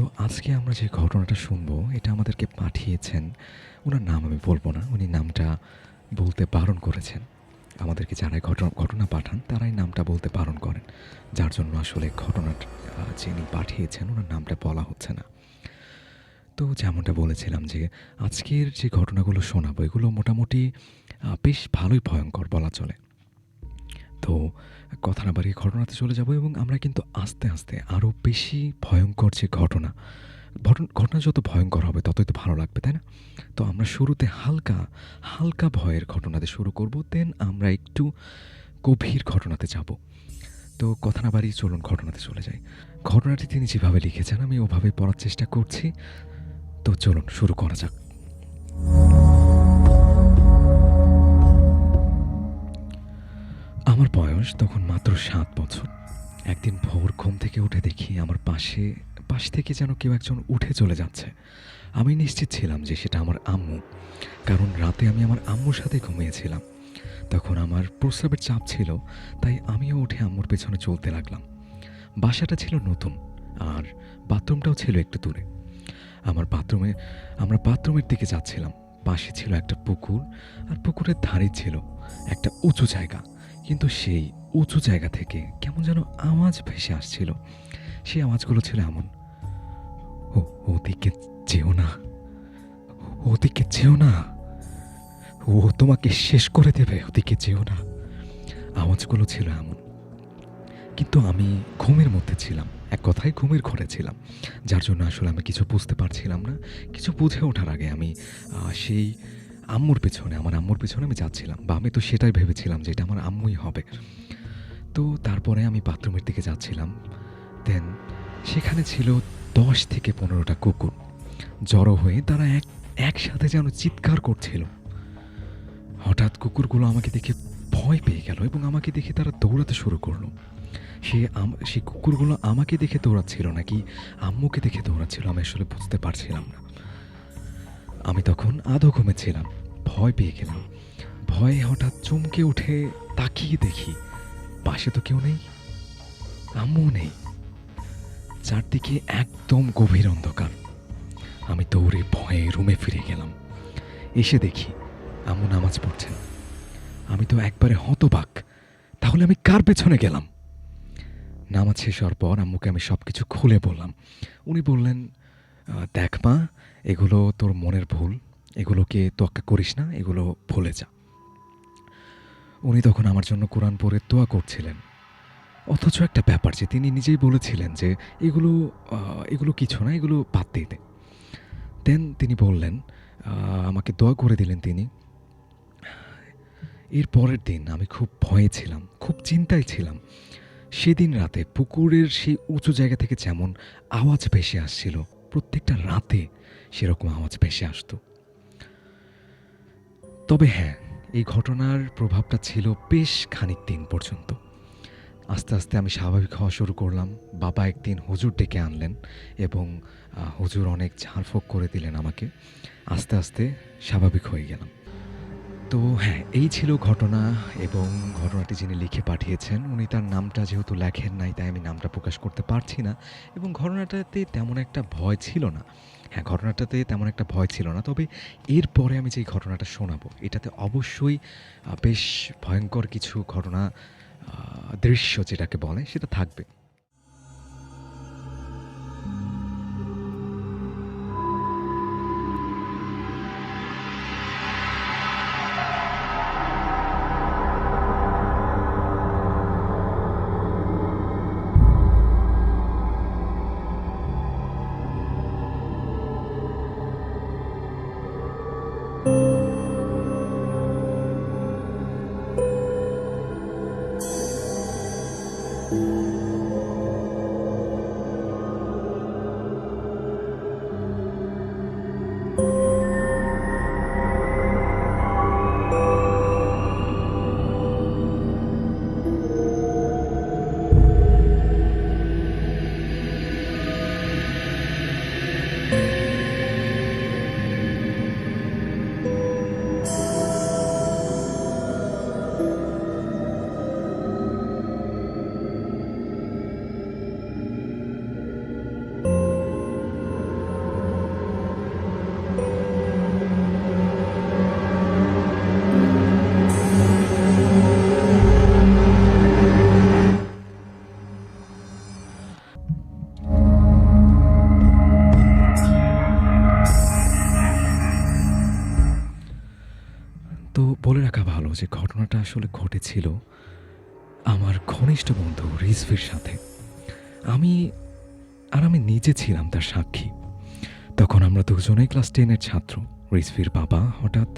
তো আজকে আমরা যে ঘটনাটা শুনবো, এটা আমাদেরকে পাঠিয়েছেন, উনার নাম আমি বলব না। উনি নামটা বলতে বারণ করেছেন। আমাদেরকে যারাই ঘটনা পাঠান, তারাই নামটা বলতে বারণ করেন। যার জন্য আসলে ঘটনাটা যিনি পাঠিয়েছেন, উনার নামটা বলা হচ্ছে না। তো যেমনটা বলেছিলাম যে, আজকের যে ঘটনাগুলো শোনাবো, এগুলো মোটামুটি বেশ ভালোই ভয়ংকর বলা চলে। তো কথা না বাড়িয়ে ঘটনাতে চলে যাব এবং আমরা কিন্তু আস্তে, আস্তে আরও বেশি ভয়ংকর যে ঘটনা যত ভয়ংকর হবে ততই তো ভালো লাগবে, তাই না? তো আমরা শুরুতে হালকা, হালকা ভয়ের ঘটনাতে শুরু করব। দেন আমরা একটু গভীর ঘটনাতে যাব। তো কথা না বাড়িয়ে চলুন ঘটনাতে চলে যাই। ঘটনাটি তিনি যেভাবে লিখেছেন আমি ওভাবেই পড়ার চেষ্টা করছি। তো চলুন শুরু করা যাক। আমার বয়স তখন মাত্র ৭ বছর। একদিন ভোর ঘুম থেকে উঠে দেখি আমার পাশ থেকে যেন কেউ একজন উঠে চলে যাচ্ছে। আমি নিশ্চিত ছিলাম যে সেটা আমার আম্মু। কারণ রাতে আমি আমার আম্মুর সাথে ঘুমিয়েছিলাম। তখন আমার প্রস্রাবের চাপ ছিল, তাই আমিও উঠে আম্মুর পেছনে চলতে লাগলাম। বাসাটা ছিল নতুন, আর বাথরুমটাও ছিল একটু দূরে। আমার বাথরুমে আমরা বাথরুমের দিকে যাচ্ছিলাম। পাশে ছিল একটা পুকুর, আর পুকুরের ধারে ছিল একটা উঁচু জায়গা। কিন্তু সেই উঁচু জায়গা থেকে কেমন যেন আওয়াজ ভেসে আসছিল। সেই আওয়াজগুলো ছিল এমন, ও ওদিকে যেও না, ওদিকে যেও না, ও তোমাকে শেষ করে দেবে, ওদিকে যেও না। আওয়াজগুলো ছিল এমন। কিন্তু আমি ঘুমের মধ্যে ছিলাম, এক কথায় ঘুমের ঘরে ছিলাম। যার জন্য আসলে আমি কিছু বুঝতে পারছিলাম না। কিছু বুঝে ওঠার আগে আমি সেই আমার আম্মুর পেছনে আমি যাচ্ছিলাম, বা আমি তো সেটাই ভেবেছিলাম যে এটা আমার আম্মুই হবে। তো তারপরে আমি বাথরুমের দিকে যাচ্ছিলাম। দেন সেখানে ছিল ১০ থেকে ১৫টা কুকুর। জড়ো হয়ে তারা একসাথে যেন চিৎকার করছিল। হঠাৎ কুকুরগুলো আমাকে দেখে ভয় পেয়ে গেল এবং আমাকে দেখে তারা দৌড়াতে শুরু করলো। সেই কুকুরগুলো আমাকে দেখে দৌড়াচ্ছিল নাকি আম্মুকে দেখে দৌড়াচ্ছিল, আমি আসলে বুঝতে পারছিলাম না। আমি তখন আধো ঘুমেছিলাম, ভয় পেয়ে গেলাম। ভয়ে হঠাৎ চমকে উঠে তাকিয়ে দেখি পাশে তো কেউ নেই, আম্মু নেই। চারদিকে একদম গভীর অন্ধকার। আমি দৌড়ে ভয়ে রুমে ফিরে গেলাম। এসে দেখি আম্মু নামাজ পড়ছেন। আমি তো একবারে হতবাক। তাহলে আমি কার পেছনে গেলাম? নামাজ শেষ হওয়ার পর আম্মুকে আমি সব কিছু খুলে বললাম। উনি বললেন, দেখ মা, এগুলো তোর মনের ভুল, এগুলোকে তোয়াক্কা করিস না, এগুলো ভুলে যা। উনি তখন আমার জন্য কোরআন পড়ে দোয়া করছিলেন। অথচ একটা ব্যাপার যে তিনি নিজেই বলেছিলেন যে এগুলো এগুলো কিছু না, এগুলো বাদ দিয়ে দে। দেন তিনি বললেন, আমাকে দোয়া করে দিলেন তিনি। এর পরের দিন আমি খুব ভয়ে ছিলাম, খুব চিন্তায় ছিলাম। সেদিন রাতে পুকুরের সেই উঁচু জায়গা থেকে যেমন আওয়াজ ভেসে আসছিল, প্রত্যেকটা রাতে সেরকম আওয়াজ ভেসে আসতো। তবে হ্যাঁ, এই ঘটনার প্রভাবটা ছিল বেশ খানিক দিন পর্যন্ত। আস্তে আস্তে আমি স্বাভাবিক হওয়া শুরু করলাম। বাবা একদিন হুজুর ডেকে আনলেন এবং হুজুর অনেক ঝাড়ফুঁক করে দিলেন আমাকে। আস্তে আস্তে স্বাভাবিক হয়ে গেলাম। তো হ্যাঁ, এই ছিল ঘটনা। এবং ঘটনাটি যিনি লিখে পাঠিয়েছেন, উনি তার নামটা যেহেতু লেখেন নাই, তাই আমি নামটা প্রকাশ করতে পারছি না। এবং ঘটনাটাতে তেমন একটা ভয় ছিল না। হ্যাঁ, ঘটনাটাতে তেমন একটা ভয় ছিল না। তবে এরপরে আমি যেই ঘটনাটা শোনাবো, এটাতে অবশ্যই বেশ ভয়ংকর কিছু ঘটনা, দৃশ্য যেটাকে বলে, সেটা থাকবে। বলে রাখা ভালো যে ঘটনাটা আসলে ঘটেছিল আমার ঘনিষ্ঠ বন্ধু রিজভির সাথে। আমি আমি নিজে ছিলাম তার সাক্ষী। তখন আমরা দুজনেই ক্লাস 10-এর ছাত্র। রিজভির বাবা হঠাৎ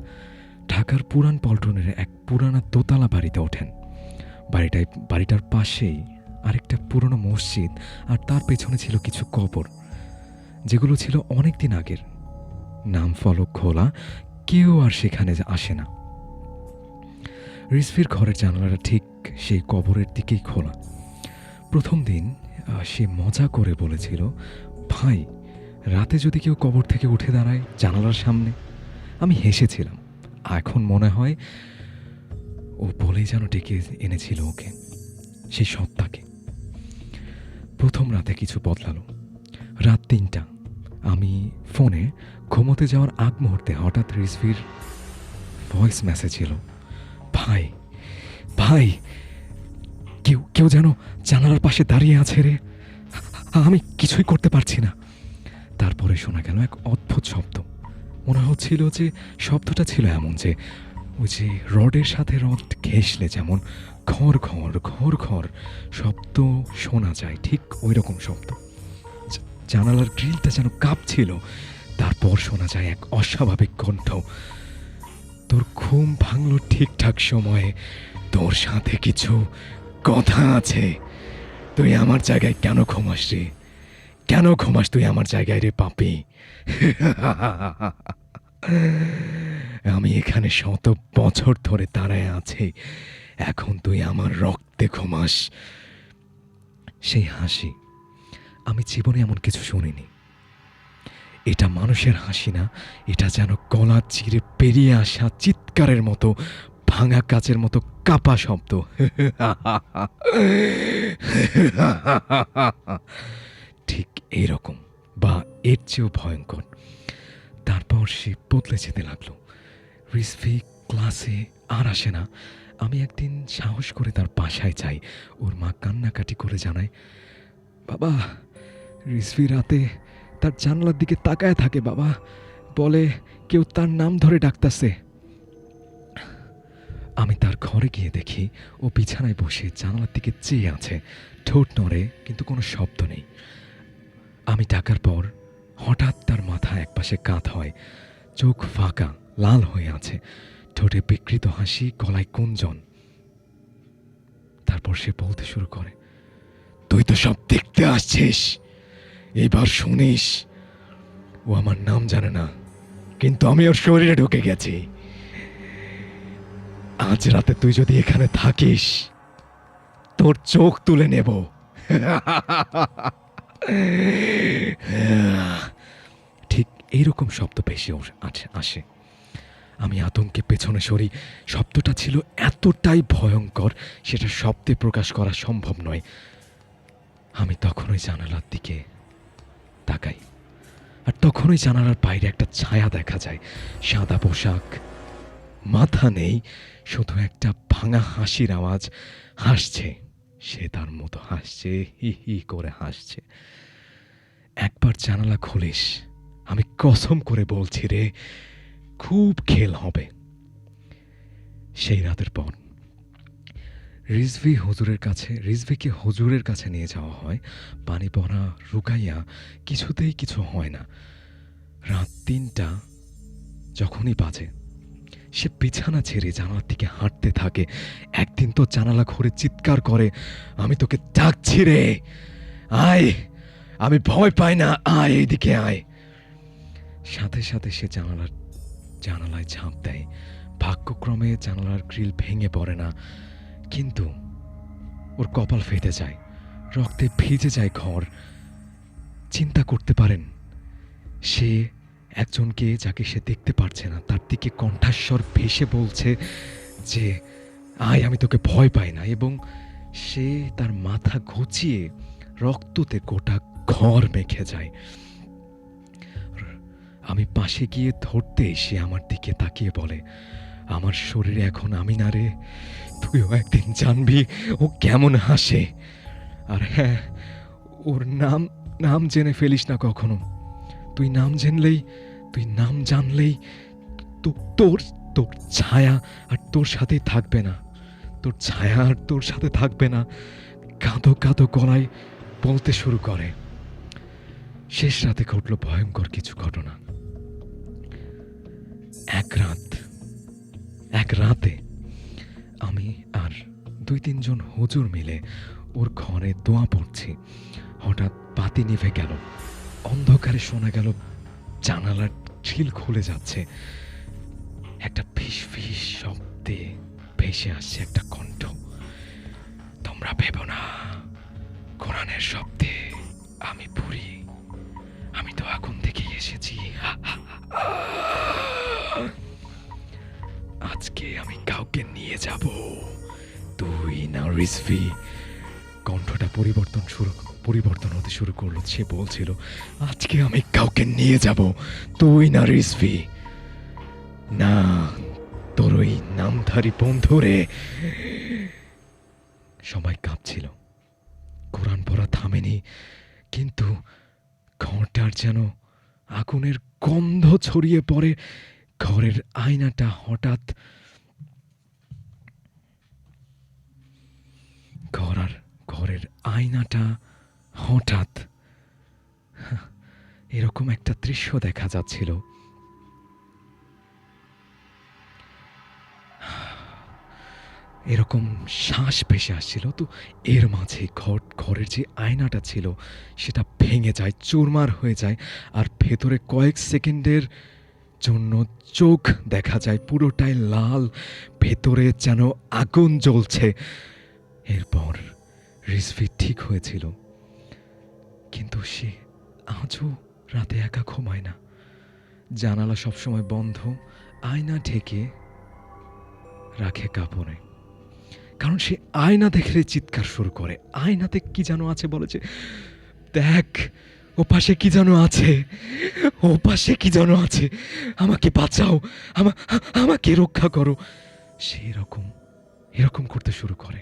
ঢাকার পুরান পল্টনের এক পুরানা দোতলা বাড়িতে ওঠেন। বাড়িটার পাশেই আরেকটা পুরনো মসজিদ, আর তার পেছনে ছিল কিছু কবর, যেগুলো ছিল অনেক দিন আগের। নাম ফলক খোলা, কেউ আর সেখানে আসে না। রিজভির ঘরের জানালাটা ঠিক সেই কবরের দিকেই খোলা। প্রথম দিন সে মজা করে বলেছিল, ভাই, রাতে যদি কেউ কবর থেকে উঠে দাঁড়ায় জানালার সামনে। আমি হেসেছিলাম। এখন মনে হয় ও বলেই যেন ডেকে এনেছিল ওকে, সেই সত্তাকে। প্রথম রাতে কিছু বদলালো। রাত 3টা, আমি ফোনে ঘুমোতে যাওয়ার আগ মুহূর্তে হঠাৎ রিজভির ভয়েস মেসেজ এলো, ভাই ভাই, কেউ কেউ যেন জানালার পাশে দাঁড়িয়ে আছে রে, আমি কিছুই করতে পারছি না। তারপরে শোনা গেল এক অদ্ভুত শব্দ। মনে হচ্ছিল যে শব্দটা ছিল এমন যে ওই যে রডের সাথে রড ঘেঁষলে যেমন ঘর ঘর ঘর ঘর শব্দ শোনা যায়, ঠিক ওই রকম শব্দ। জানালার গ্রিলটা যেন কাঁপছিল। তারপর শোনা যায় এক অস্বাভাবিক কণ্ঠ, তোর ঘুম ভাঙলো ঠিকঠাক সময়ে, তোর সাথে কিছু কথা আছে। তুই আমার জায়গায় কেন ঘুমাস রে? কেন ঘুমাস তুই আমার জায়গায় রে পাপি? আমি এখানে 100 বছর ধরে দাঁড়ায় আছি, এখন তুই আমার রক্তে ঘুমাস। সেই হাসি, আমি জীবনে এমন কিছু শুনিনি। এটা মানুষের হাসি না, এটা যেন গলা চিরে পেরিয়ে আসা চিৎকারের মতো, ভাঙা কাচের মতো কাপা শব্দ। ঠিক এইরকম বা এর চেয়েও ভয়ঙ্কর। তারপর সে বদলে যেতে লাগলো। রিজভি ক্লাসে আর আসে না। আমি একদিন সাহস করে তার বাসায় যাই। ওর মা কান্নাকাটি করে জানায়, বাবা, রিজভি রাতে তার জানলার দিকে তাকায় থাকে বাবা, বলে কেউ তার নাম ধরে ডাকতেছে। আমি তার ঘরে গিয়ে দেখি ও বিছানায় বসে জানালার দিকে চেয়ে আছে, ঠোঁট নড়ে কিন্তু কোনো শব্দ নেই। আমি ডাকার পর হঠাৎ তার মাথা একপাশে কাত হয়, চোখ ফাঁকা, লাল হয়ে আছে, ঠোঁটে বিকৃত হাসি, গলায় কুঞ্জন। তারপর সে বলতে শুরু করে, তুই তো সব দেখতে আসছিস, এবার শুনিস। ও আমার নাম জানে না, কিন্তু আমি ওর শরীরে ঢুকে গেছি। আজ রাতে তুই যদি এখানে থাকিস, তোর চোখ তুলে নেব। ঠিক এইরকম শব্দ ভেসে আসে। আমি আতঙ্কে পেছনে সরি। শব্দটা ছিল এতটাই ভয়ঙ্কর, সেটা শব্দে প্রকাশ করা সম্ভব নয়। আমি তখনই জানালার দিকে তাকাই, আর তখনই জানালার বাইরে একটা ছায়া দেখা যায়। সাদা পোশাক, মাথা নেই, শুধু একটা ভাঙা হাসির আওয়াজ। হাসছে, সে তার মতো হাসছে, হি হি করে হাসছে। একবার জানালা খুলিস, আমি কসম করে বলছি রে, খুব খেল হবে। সেই রাতের পর রিজভিকে হুজুরের কাছে নিয়ে যাওয়া হয়। পানি পড়া রুকাইয়া কিছুতেই কিছু হয় না। রাত 3টা যখনই বাজে, সে বিছানা ছেড়ে জানালার দিকে হাঁটতে থাকে। একদিন তো জানালা ঘুরে চিৎকার করে, আমি তোকে ডাকছি রে, আয়, আমি ভয় পাই না, আয়, এইদিকে আয়। সাথে সাথে সে জানালায় ঝাঁপ দেয়। ভাগ্যক্রমে জানালার গ্রিল ভেঙে পড়ে না, কিন্তু ওর কপাল ফেটে যায়, রক্তে ভিজে যায় ঘর। চিন্তা করতে পারেন, সে একজনকে যাকে সে দেখতে পারছে না, তার দিকে কণ্ঠাস্বর ভেসে বলছে যে আয়, আমি তোকে ভয় পাই না, এবং সে তার মাথা ঘুচিয়ে রক্ততে গোটা ঘর মেখে যায়। আমি পাশে গিয়ে ধরতে সে আমার দিকে তাকিয়ে বলে, আমার শরীরে এখন আমি না রে, তুইও একদিন জানবি ও কেমন হাসে। আর হ্যাঁ, ওর নাম জেনে ফেলিস না কখনো। তুই নাম জানলেই তোর তোর ছায়া আর তোর সাথেই থাকবে না, তোর ছায়া আর তোর সাথে থাকবে না, কাঁদো কাঁদো গলায় বলতে শুরু করে। শেষ রাতে ঘটল ভয়ঙ্কর কিছু ঘটনা। এক রাতে আমি আর 2-3 জন হুজুর মিলে ওর ঘরে দোয়া পড়ছি। হঠাৎ বাতি নিভে গেল, অন্ধকারে শোনা গেল জানালার ঝিল খুলে যাচ্ছে। একটা ফিস ফিস শব্দে ভেসে আসছে একটা কণ্ঠ, তোমরা ভেবো না, কোরআনের শব্দে আমি পড়ি, আমি তো আগুন থেকে এসেছি। আজকে আমি কাউকে নিয়ে যাব, তুই না রিজভি। কণ্ঠটা পরিবর্তন হতে শুরু করলো। সে বলছিল, আজকে আমি কাউকে নিয়ে যাব, তুই না রিজভি, না তোর ওই নামধারী বন্ধুরে। সবাই কাঁপছিল, কোরআন পড়া থামেনি, কিন্তু ঘরটার যেন আগুনের গন্ধ ছড়িয়ে পড়ে। ঘরের আয়নাটা হঠাৎ এরকম একটা দৃশ্য দেখা যাচ্ছিল। এরকম শ্বাস ভেসে আসছিল। তো এর মাঝে ঘরের যে আয়নাটা ছিল সেটা ভেঙে যায়, চুরমার হয়ে যায়, আর ভেতরে কয়েক সেকেন্ডের জন্য চোখ দেখা যায় পুরোটাই লাল, ভেতরে যেন আগুন জ্বলছে। এরপর রিজভি ঠিক হয়েছিল, কিন্তু সে আজও রাতে একা ঘুমায় না। জানালা সবসময় বন্ধ, আয়না ঢেকে রাখে কাপড়ে, কারণ সে আয়না দেখলে চিৎকার শুরু করে। আয়নাতে কি যেন আছে, বলে যে দেখ ও পাশে কি যেন আছে, ও পাশে কি যেন আছে, আমাকে বাঁচাও, আমাকে রক্ষা করো। সে এরকম করতে শুরু করে।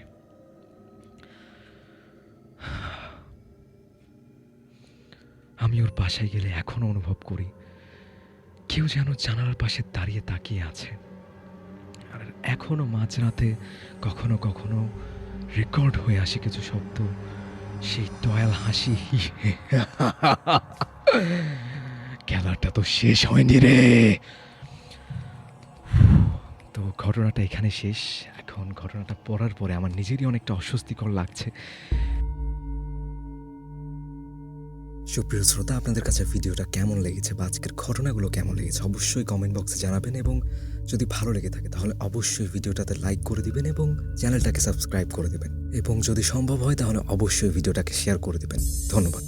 আমি ওর বাসায় গেলে এখনো অনুভব করি কেউ যেন জানালার পাশে দাঁড়িয়ে তাকিয়ে আছে। আর এখনো মাঝরাতে কখনো কখনো রেকর্ড হয়ে আসে কিছু শব্দ, সেই টয়াল হাসি। খেলাটা তো শেষ হয়নি রে। তো ঘটনাটা এখানে শেষ। এখন ঘটনাটা পড়ার পরে আমার নিজেরই অনেকটা অস্বস্তিকর লাগছে। সুপ্রিয় শ্রোতা, আপনাদের কাছে ভিডিওটা কেমন লেগেছে বা আজকের ঘটনাগুলো কেমন লেগেছে অবশ্যই কমেন্ট বক্সে জানাবেন, এবং যদি ভালো লেগে থাকে তাহলে অবশ্যই ভিডিওটাতে লাইক করে দিবেন এবং চ্যানেলটাকে সাবস্ক্রাইব করে দেবেন, এবং যদি সম্ভব হয় তাহলে অবশ্যই ভিডিওটাকে শেয়ার করে দেবেন। ধন্যবাদ।